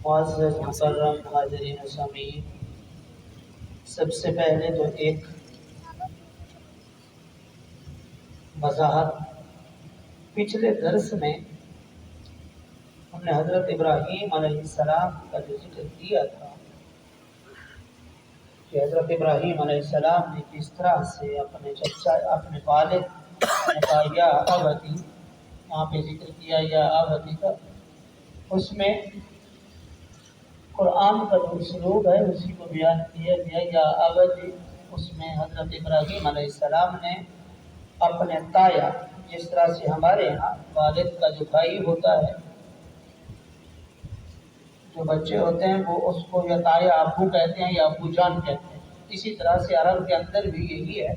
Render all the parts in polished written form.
معزز مکرم حاضرین و سامعین، سب سے پہلے تو ایک وضاحت، پچھلے درس میں ہم نے حضرت ابراہیم علیہ السلام کا جو ذکر کیا تھا کہ حضرت ابراہیم علیہ السلام نے کس طرح سے اپنے والد نے کہا یا ابتی، یہاں پہ ذکر کیا یا ابتی کا، اس میں قرآن کا جو اسلوب ہے اسی کو بیان کیا گیا یا ابتی۔ اس میں حضرت ابراہیم علیہ السلام نے اپنے تایا، جس طرح سے ہمارے یہاں والد کا جو بھائی ہوتا ہے، جو بچے ہوتے ہیں وہ اس کو یا تایا ابو کہتے ہیں یا ابو جان کہتے ہیں، اسی طرح سے عرب کے اندر بھی یہی ہے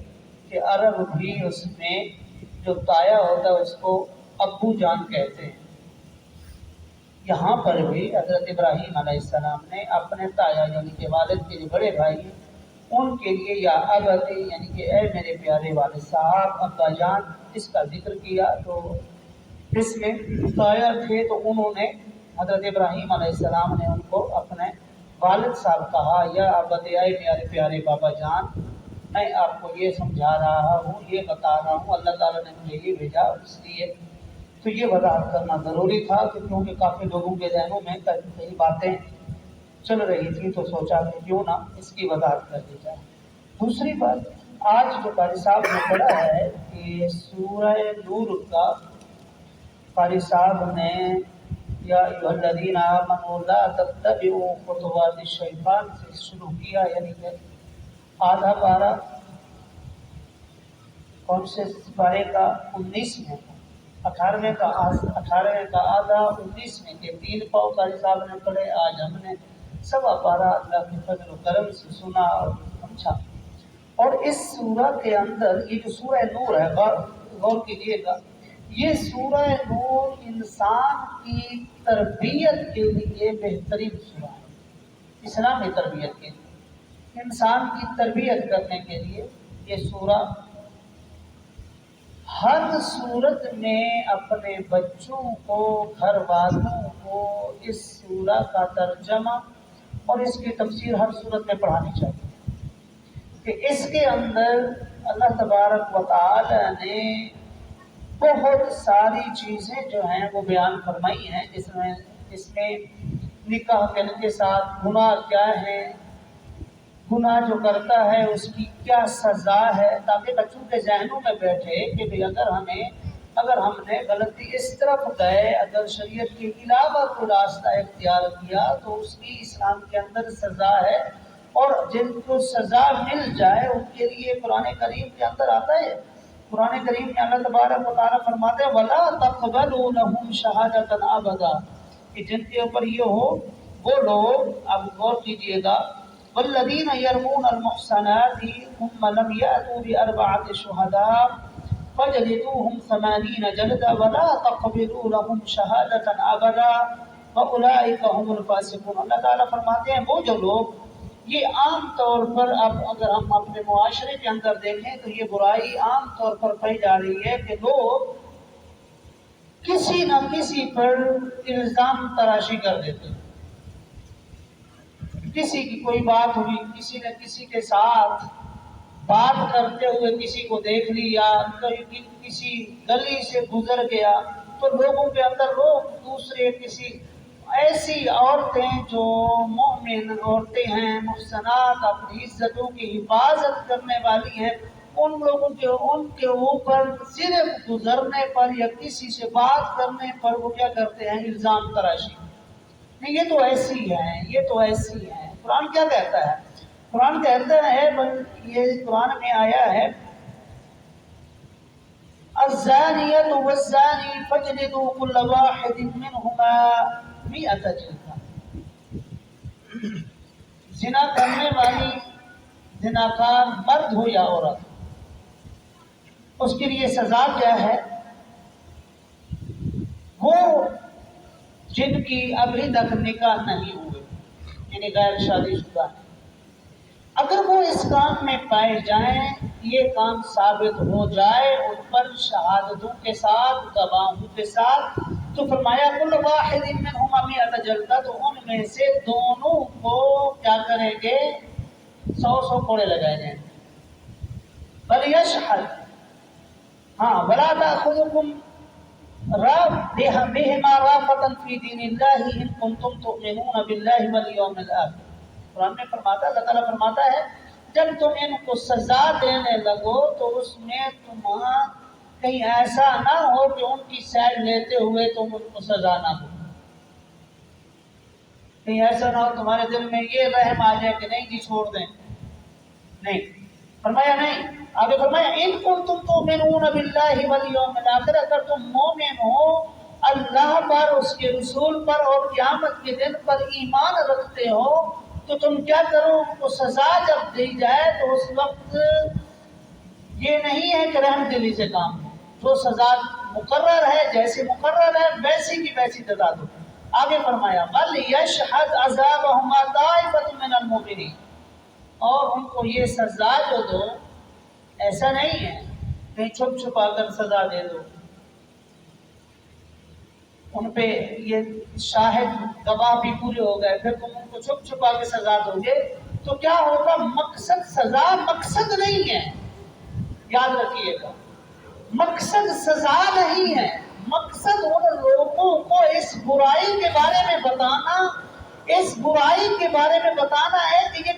کہ عرب بھی اس میں جو تایا ہوتا ہے اس کو ابو جان کہتے ہیں۔ یہاں پر بھی حضرت ابراہیم علیہ السلام نے اپنے تایا یعنی کہ والد کے جو بڑے بھائی ہیں ان کے لیے یا ابتی یعنی کہ اے میرے پیارے والد صاحب، ابا جان، اس کا ذکر کیا۔ تو اس میں تایا تھے تو انہوں نے حضرت ابراہیم علیہ السلام نے ان کو اپنے والد صاحب کہا یا ابتی، اے میرے پیارے بابا جان، میں آپ کو یہ سمجھا رہا ہوں، یہ بتا رہا ہوں، اللہ تعالیٰ نے مجھے یہ بھیجا، اس لیے تو یہ وضاحت کرنا ضروری تھا کہ کیونکہ کافی لوگوں کے ذہنوں میں کئی باتیں چل رہی تھی تو سوچا کہ کیوں نہ اس کی وضاحت کر دی جائے۔ دوسری بات، آج جو قاری صاحب نے پڑھا ہے کہ سورہ نور کا قاری صاحب نے یا ایھا الذین آمنوا لا تتبعوا خطوات الشیطان سے شروع کیا، یعنی کہ آدھا پارہ کون سے پارے کا 19 میں، 18ویں کا آدھا 19 میں کے 3 پاؤ قاری صاحب نے پڑھے۔ آج ہم نے سوا پارہ اللہ کے فضل و کرم سے سنا اور سمجھا۔ اور اس سورہ کے اندر یہ جو سورہ نور ہے، غور کیجیے گا، یہ سورہ نور انسان کی تربیت کے لیے بہترین سورہ ہے، اسلامی تربیت کے لیے، انسان کی تربیت کرنے کے لیے یہ سورہ ہر صورت میں اپنے بچوں کو، گھر والوں کو اس سورہ کا ترجمہ اور اس کی تفسیر ہر صورت میں پڑھانی چاہیے کہ اس کے اندر اللہ تبارک و تعالی نے بہت ساری چیزیں جو ہیں وہ بیان فرمائی ہیں، اس میں نکاح کے ساتھ گناہ کیا ہے، گناہ جو کرتا ہے اس کی کیا سزا ہے، تاکہ بچوں کے ذہنوں میں بیٹھے کہ بھی اگر ہم نے غلطی اس طرف گئے، اگر شریعت کے علاوہ کوئی راستہ اختیار کیا تو اس کی اسلام کے اندر سزا ہے، اور جن کو سزا مل جائے ان کے لیے قرآن کریم کے اندر آتا ہے، قرآن کریم میں اللہ تبارک و تعالیٰ فرماتے ہیں وَلَا تَقْبَلُوا لَهُمْ شَهَادَةً أَبَدًا، کہ جن کے اوپر یہ ہو وہ لوگ، اب غور کیجیے گا، وَالَّذِينَ يَرْمُونَ الْمُحْصَنَاتِ ثُمَّ لَمْ يَأْتُوا بِأَرْبَعَةِ شُهَدَاءَ فَجْلِدُوهُمْ 80 جَلْدَةً وَلَا تَقْبَلُوا لَهُمْ شَهَادَةً أَبَدًا وَأُولَٰئِكَ هُمُ الْفَاسِقُونَ۔ اللہ تعالیٰ فرماتے ہیں وہ جو لوگ، یہ عام طور پر اب اگر ہم اپنے معاشرے کے اندر دیکھیں تو یہ برائی عام طور پر پائی جا رہی ہے کہ لوگ کسی نہ کسی پر الزام تراشی کر دیتے ہیں، کسی کی کوئی بات ہوئی، کسی نے کسی کے ساتھ بات کرتے ہوئے کسی کو دیکھ لیا، کسی گلی سے گزر گیا تو لوگوں کے اندر لوگ دوسرے کسی ایسی عورتیں جو مومن عورتیں ہیں، محسنات، اپنی عزتوں کی حفاظت کرنے والی ہیں، ان کے اوپر صرف گزرنے پر یا کسی سے بات کرنے پر وہ کیا کرتے ہیں، الزام تراشی۔ نہیں، یہ تو ایسی ہیں، یہ تو ایسی ہیں۔ قرآن کیا کہتا ہے؟ قرآن کہتا ہے، یہ قرآن میں آیا ہے الزانیۃ والزانی فاجلدوا کل واحد منہما 100 جلدہ۔ زنا کرنے والی زناکار مرد ہو یا عورت، اس کے لیے سزا کیا ہے؟ وہ جن کی ابھی تک نکاح نہیں ہوئے، یعنی غیر شادی شدہ ہے، اگر وہ اس کام میں پائے جائیں، یہ کام ثابت ہو جائے، ان پر شہادتوں کے ساتھ، گواہوں کے ساتھ تو فرمایا کل واحد منہما مئۃ جلدہ، تو ان میں سے دونوں کو کیا کریں گے؟ 100 کوڑے لگائے جائیں گے۔ بل یشہد، ہاں، ولا تأخذکم بہما رأفۃ فی دین اللہ ان کنتم تؤمنون باللہ والیوم الآخر۔ قرآن میں فرماتا، اللہ تعالیٰ فرماتا ہے جب تم ان کو سزا دینے لگو تو اس میں تمہاں کہیں ایسا نہ ہو کہ ان کی سائڈ لیتے ہوئے تم ان کو سزا نہ دو، کہیں ایسا نہ ہو تمہارے دل میں یہ رحم آ جائے کہ نہیں جی چھوڑ دیں، نہیں، فرمایا نہیں، آگے فرمایا ان کنتم تؤمنون باللہ والیوم الآخر، اگر تم مومن ہو اللہ پر، اس کے رسول پر اور قیامت کے دن پر ایمان رکھتے ہو، تو تم کیا کرو؟ ان کو سزا جب دی جائے تو اس وقت یہ نہیں ہے کہ رحم دلی سے کام ہو، جو سزا مقرر ہے، جیسے مقرر ہے ویسی کی ویسی سزا دو۔ آگے فرمایا بل یشہد عذابہما طائفۃ من المؤمنین، اور ان کو یہ سزا جو دو، ایسا نہیں ہے کہیں چھپ چھپا کر سزا دے دو، ان پہ یہ شاہد گواہ بھی پورے ہو گئے، پھر تم ان کو چھپ چھپا کے سزا دو گے تو کیا ہوگا؟ مقصد سزا مقصد نہیں ہے، یاد رکھیے گا، مقصد سزا نہیں ہے، مقصد ان لوگوں کو اس برائی کے بارے میں بتانا، اس برائی کے بارے میں بتانا ہے کہ یہ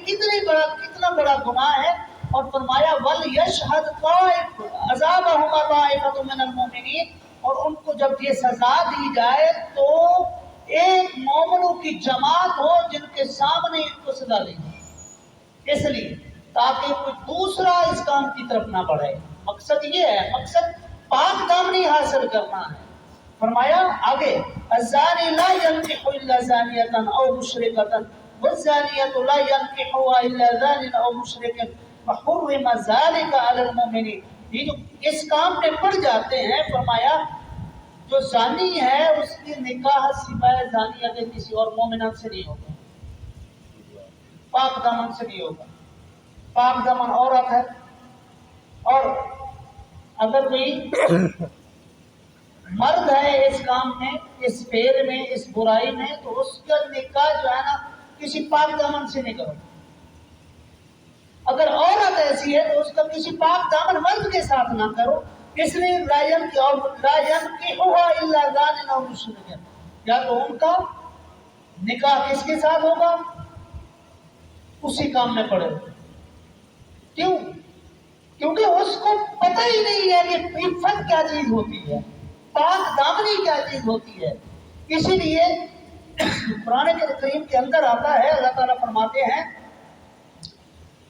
کتنا بڑا گناہ ہے۔ اور فرمایا وَلْيَشْهَدْ طَائِفَةٌ عَذَابَهُمَا طَائِفَةٌ مِّنَ الْمُؤْمِنِينَ، اور ان کو جب یہ سزا دی جائے تو ایک مومنوں کی جماعت ہو جن کے سامنے ان کو سزا دی جائے، اس لیے تاکہ کوئی دوسرا اس کام کی طرف نہ بڑھے۔ مقصد یہ ہے، مقصد پاک دامنی حاصل کرنا ہے۔ فرمایا آگے الزانی لا ينكح الا زانیة او مشرکة والزانیة لا ينكحها الا زان او مشرک وحرم ذلك على المؤمنین۔ یہ جو اس کام میں پڑ جاتے ہیں، فرمایا جو زانی ہے اس کی نکاح سوائے زانیہ کے کسی اور مومنہ سے نہیں ہوگا، پاک دامن سے نہیں ہوگا۔ پاک دامن عورت ہے، اور اگر کوئی مرد ہے اس کام میں، اس فعل میں، اس برائی میں، تو اس کا نکاح جو ہے نا کسی پاک دامن سے نہیں کرو۔ اگر عورت ایسی ہے تو اس کا کسی پاک دامن مرد کے ساتھ نہ کرو، اس لیے لا ينكحها الا زان او مشرک، یا تو ان کا نکاح کس کے ساتھ ہوگا؟ اسی کام میں پڑے گا۔ کیوں؟ کیونکہ اس کو پتہ ہی نہیں ہے کہ عفت کیا چیز ہوتی ہے، پاک دامنی کیا چیز ہوتی ہے۔ اسی لیے قرآن کریم کے اندر آتا ہے، اللہ تعالیٰ فرماتے ہیں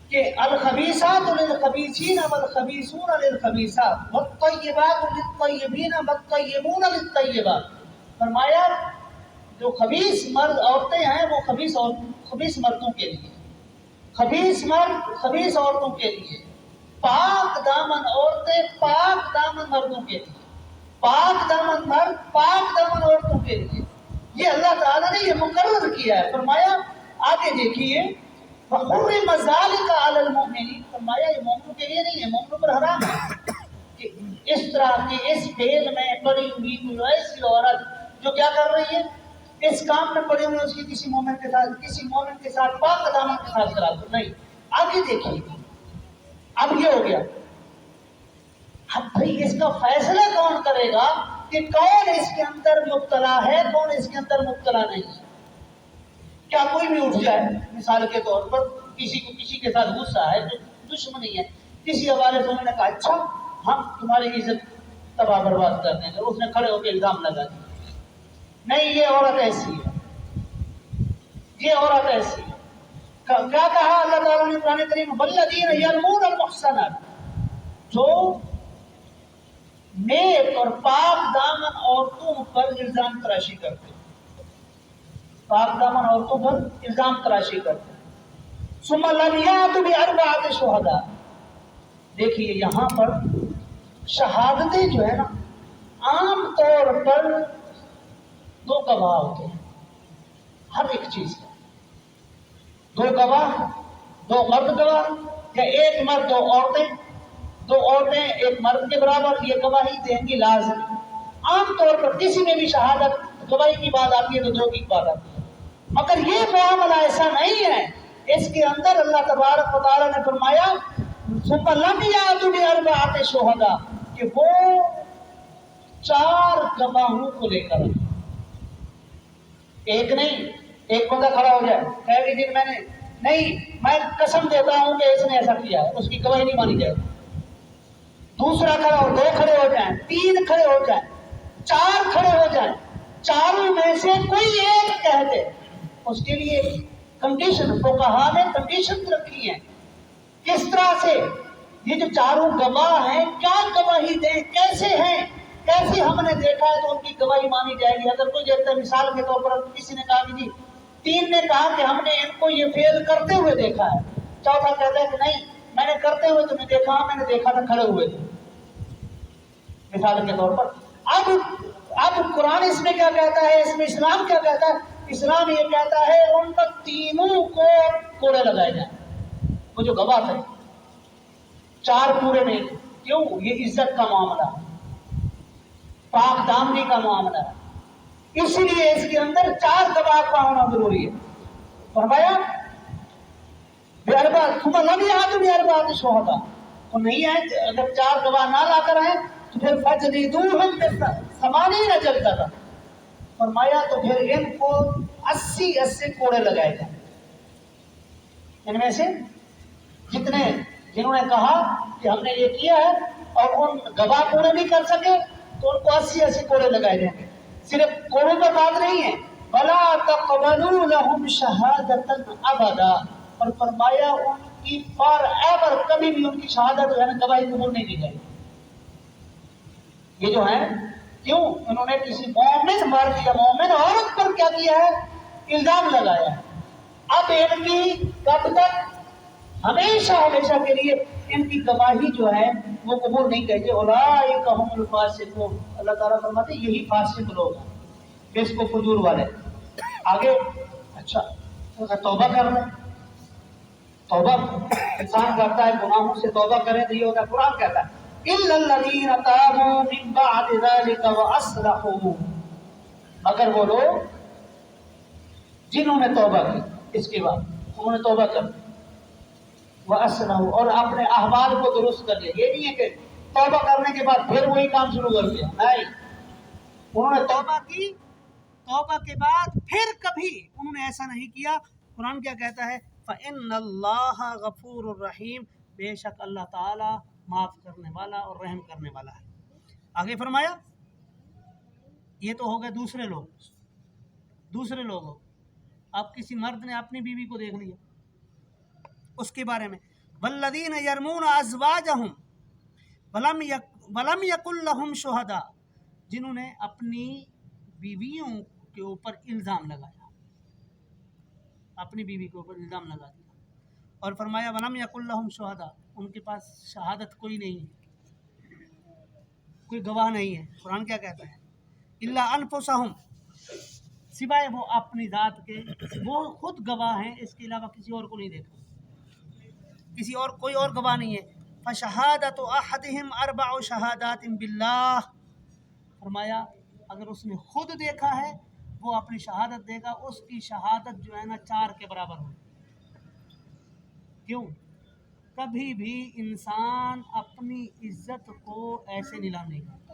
کہ الخبیثات للخبیثین والخبیثون للخبیثات والطیبات للطیبین والطیبون للطیبات۔ فرمایا جو خبیث مرد عورتیں ہیں وہ خبیث مردوں کے لیے، خبیث مرد خبیث عورتوں کے لیے، پاک دامن عورتیں پاک دامن مردوں کے لیے، پاک دامن مرد پاک دامن عورتوں کے لیے۔ یہ اللہ تعالیٰ نے یہ مقرر کیا ہے۔ فرمایا آگے دیکھیے وَحُرِّمَ ذَلِكَ عَلَى الْمُؤْمِنِينَ، فرمایا یہ مومنوں کے لیے نہیں ہے، مومنوں پر حرام ہے کہ اس طرح کی اس فعل میں پڑی ہوئی کوئی ایسی عورت جو کیا کر رہی ہے، اس کام میں پڑی ہوئی، اس کی کسی مومن کے ساتھ پاک دامن کے ساتھ کرا دو، نہیں۔ آگے دیکھیے اب یہ ہو گیا، اب بھائی اس کا فیصلہ کون کرے گا کہ کون اس کے اندر مبتلا ہے، کون اس کے اندر مبتلا نہیں ہے؟ کیا کوئی بھی اٹھ جائے مثال کے طور پر، کسی کو کسی کے ساتھ غصہ ہے، جو دشمنی ہے، کسی حوالے سے انہوں نے کہا اچھا ہم تمہاری عزت تباہ برباد کر دیں گے، اس نے کھڑے ہو کے الزام لگا دیا، نہیں یہ عورت ایسی ہے، یہ عورت ایسی ہے۔ کیا کہا اللہ تعالیٰ نے قرآن کریم والذین یرمون المحصنات، جو نیک اور پاک دامن عورتوں پر الزام تراشی کرتے، پاک دامن عورتوں پر الزام تراشی کرتے، ثم لم یأتوا بأربعۃ شہداء۔ دیکھیے یہاں پر شہادتیں جو ہے نا عام طور پر 2 گواہ ہوتے ہیں ہر ایک چیز کا، 2 گواہ، 2 مرد گواہ، یا ایک مرد 2 عورتیں، 2 عورتیں ایک مرد کے برابر یہ گواہی دیں گی لازمی۔ عام طور پر کسی میں بھی شہادت گواہی کی بات آتی ہے تو دو کی بات آتی ہے، مگر یہ معاملہ ایسا نہیں ہے۔ اس کے اندر اللہ تبارک و تعالیٰ نے فرمایا ثم لم یأتوا بأربعة شہداء، کہ وہ 4 گواہوں کو لے کر، ایک نہیں، ایک بندہ کھڑا ہو جائے کہے کہ میں نے نہیں، میں قسم دیتا ہوں کہ اس نے ایسا کیا ہے، اس کی گواہی نہیں مانی جائے۔ دوسرا کھڑا ہو، 2 کھڑے ہو جائیں، 3 کھڑے ہو جائیں، 4 کھڑے ہو جائیں، چاروں میں سے کوئی ایک کہہ دے، اس کے لیے کنڈیشن فقہا نے کنڈیشن رکھی ہے۔ کس طرح سے یہ جو چاروں گواہ ہیں کیا گواہی دیں، کیسے ہیں، کیسے ہم نے دیکھا ہے تو ان کی گواہی مانی جائے گی۔ اگر کوئی دیکھتا ہے، مثال کے طور پر کسی نے کہا کہ جی 3 نے کہا کہ ہم نے ان کو یہ فعل کرتے ہوئے دیکھا ہے، چوتھا کہتا ہے کہ نہیں میں نے کرتے ہوئے تمہیں دیکھا، میں نے دیکھا تھا کھڑے ہوئے تھے، مثال کے طور پر۔ اب قرآن اس میں کیا کہتا ہے، اس میں اسلام کیا کہتا ہے؟ اسلام یہ کہتا ہے ان پر تینوں کو کوڑے لگائے جائیں، وہ جو گواہ تھے 4 پورے نہیں، کیوں؟ یہ عزت کا معاملہ ہے، پاک دامنی کا معاملہ ہے، اس لیے اس کے اندر 4 گواہ کا ہونا ضروری ہے۔ فرمایا ثم لم یأتوا بأربعة شہداء، تو نہیں ہے، اگر 4 گواہ نہ لا کر آئے تو پھر فجلدوہم ب80 جلدۃ، فرمایا تو پھر ان کو 80 کوڑے لگائے جائیں۔ ان میں سے جنہوں نے کہا کہ ہم نے یہ کیا ہے اور ان گواہ پورے نہیں کر سکے تو ان کو 80 کوڑے لگائے جائیں گے۔ صرف کوڑوں پر بات نہیں ہے، وَلَا تَقْبَلُوا لَهُمْ شَهَادَةً أَبَدًا، اور فرمایا ان کی فار ایور کبھی بھی ان کی شہادت گواہی قبول نہیں کی جائے گی۔ یہ جو ہیں کیوں؟ انہوں نے کسی مومن مرد یا مومن عورت پر کیا کیا ہے؟ الزام لگایا ہے۔ اب ان کی کب تک؟ ہمیشہ کے لیے ان کی گواہی جو ہے وہ قبول نہیں کہتے۔ اولئک هم الفاسقون، اللہ تعالیٰ فرماتے ہیں یہی فاسق لوگ ہیں، کس کو؟ فجور والے۔ آگے اچھا توبہ کر لیں، توبہ انسان کرتا ہے گناہوں سے، توبہ کریں تو یہ ہوتا ہے، قرآن کہتا ہے اِلَّا الَّذِينَ تَابُوا مِن بَعْدِ ذَلِكَ وَأَصْلَحُوا، مگر وہ لوگ جنہوں نے توبہ کی، اس کے بعد انہوں نے توبہ کر وَأَصْلَحُوا، اور اپنے احوال کو درست کر لیا۔ یہ نہیں ہے کہ توبہ کرنے کے بعد پھر وہی کام شروع کر دیا، نہیں، انہوں نے توبہ کی، توبہ کے بعد پھر کبھی انہوں نے ایسا نہیں کیا۔ قرآن کیا کہتا ہے فَإِنَّ اللَّهَ غَفُورٌ الرحیم، بے شک اللہ تعالیٰ معاف کرنے والا اور رحم کرنے والا ہے۔ آگے فرمایا یہ تو ہو گئے دوسرے لوگ۔ اب کسی مرد نے اپنی بیوی کو دیکھ لیا، اس کے بارے میں وَالَّذِينَ يَرْمُونَ أَزْوَاجَهُمْ وَلَمْ يَكُنْ لَهُمْ شُهَدَاء، جنہوں نے اپنی بیویوں کے اوپر الزام لگایا، اپنی بیوی کے اوپر الزام لگا دیا، اور فرمایا وَلَمْ يَكُنْ لَهُمْ شُهَدَاء، ان کے پاس شہادت کوئی نہیں ہے، کوئی گواہ نہیں ہے۔ قرآن کیا کہتا ہے إِلَّا أَنفُسَهُمْ، سوائے وہ اپنی ذات کے، وہ خود گواہ ہیں، اس کے علاوہ کسی اور کو نہیں دیکھا، کوئی اور گواہ نہیں ہے۔ فَشَهَادَةُ أَحَدِهِمْ 4 شَهَادَاتٍ بِاللَّهِ، فرمایا اگر اس نے خود دیکھا ہے وہ اپنی شہادت دے گا، اس کی شہادت جو ہے نا 4 کے برابر ہوگی۔ کیوں؟ کبھی بھی انسان اپنی عزت کو ایسے نیلام نہیں کرتا،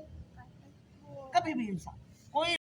کبھی بھی انسان کوئی